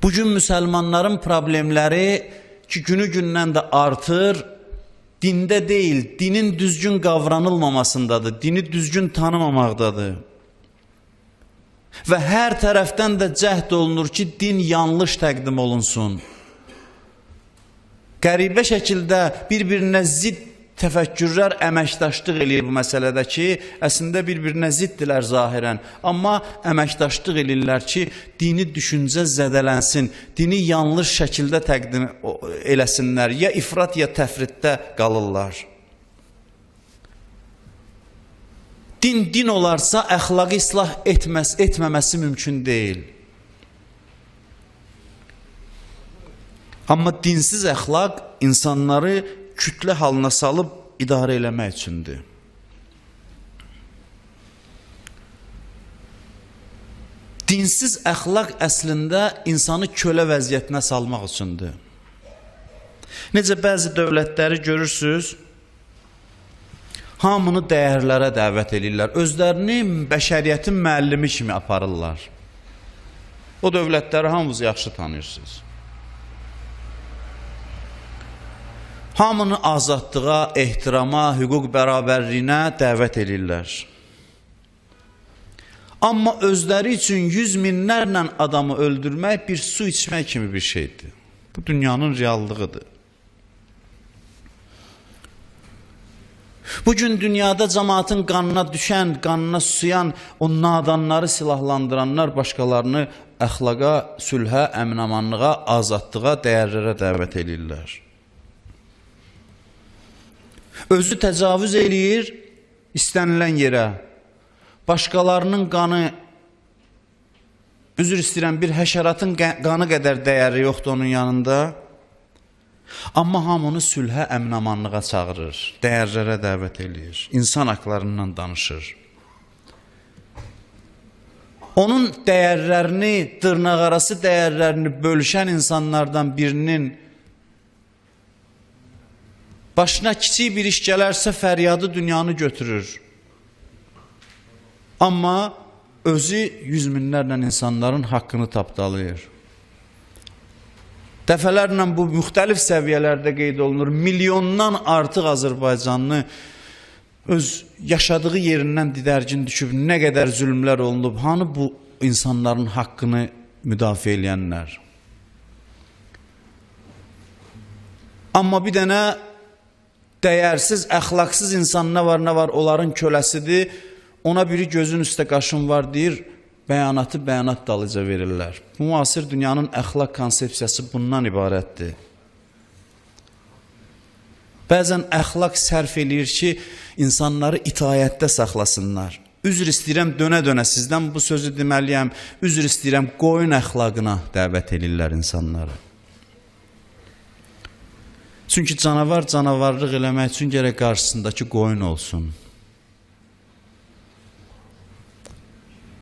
Bugün müsəlmanların problemləri ki, günü-gündən də artır, dində deyil, dinin düzgün qavranılmamasındadır, dini düzgün tanımamaqdadır. Və hər tərəfdən də cəhd olunur ki, din yanlış təqdim olunsun. Qəribə şəkildə bir-birinə zidd təfəkkürlər əməkdaşlıq eləyir bu məsələdə ki, əslində bir-birinə zidddirlər zahirən. Amma əməkdaşlıq eləyirlər ki, dini düşüncə zədələnsin, dini yanlış şəkildə təqdim eləsinlər, ya ifrat ya təfriddə qalırlar. Din olarsa əxlaqı islah etməməsi mümkün deyil. Amma dinsiz əxlaq insanları kütlə halına salıb idarə eləmək üçündür. Dinsiz əxlaq əslində insanı kölə vəziyyətinə salmaq üçündür. Necə bəzi dövlətləri görürsünüz, hamını dəyərlərə dəvət edirlər, özlərini bəşəriyyətin müəllimi kimi aparırlar. O dövlətləri hamınız yaxşı tanıyırsınız. Hamını azadlığa, ehtirama, hüquq bərabərliyinə dəvət edirlər. Amma özləri üçün yüz minlərlə adamı öldürmək bir su içmək kimi bir şeydir. Bu dünyanın reallığıdır. Bugün dünyada cəmaatın qanına düşən, qanına susayan o nadanları silahlandıranlar başqalarını əxlaqa, sülhə, əmin-amanlığa, azadlığa, dəyərlərə dəvət edirlər. Özü təcavüz eləyir istənilən yerə. Başqalarının qanı, üzr istəyirəm, bir həşəratın qanı qədər dəyəri yoxdur onun yanında. Amma hamını sülhə, əmin-amanlığa çağırır, dəyərlərə dəvət eləyir, insan haqlarından danışır. Onun dəyərlərini, dırnaqarası dəyərlərini bölüşən insanlardan birinin başına kiçik bir iş gələrsə fəryadı dünyanı götürür. Amma özü yüz minlərlə insanların haqqını tapdalayır. Dəfələrlə bu müxtəlif səviyyələrdə qeyd olunur. Milyondan artıq Azərbaycanlı öz yaşadığı yerindən didərgin düşüb, nə qədər zülmlər olunub, hanı bu insanların haqqını müdafiə eləyənlər. Amma bir dənə dəyərsiz, əxlaqsız insan nə var, onların köləsidir. Ona biri gözün üstə qaşın var deyir, bəyanatı bəyanat dalıca verirlər. Müasir dünyanın əxlaq konsepsiyası bundan ibarətdir. Bəzən əxlaq sərf eləyir ki, insanları itaətdə saxlasınlar. Üzr istəyirəm, dönə-dönə sizdən bu sözü deməliyəm, üzr istəyirəm, qoyun əxlaqına dəvət edirlər insanları. Çünki canavar canavarlıq eləmək üçün gərək qarşısındakı qoyun olsun.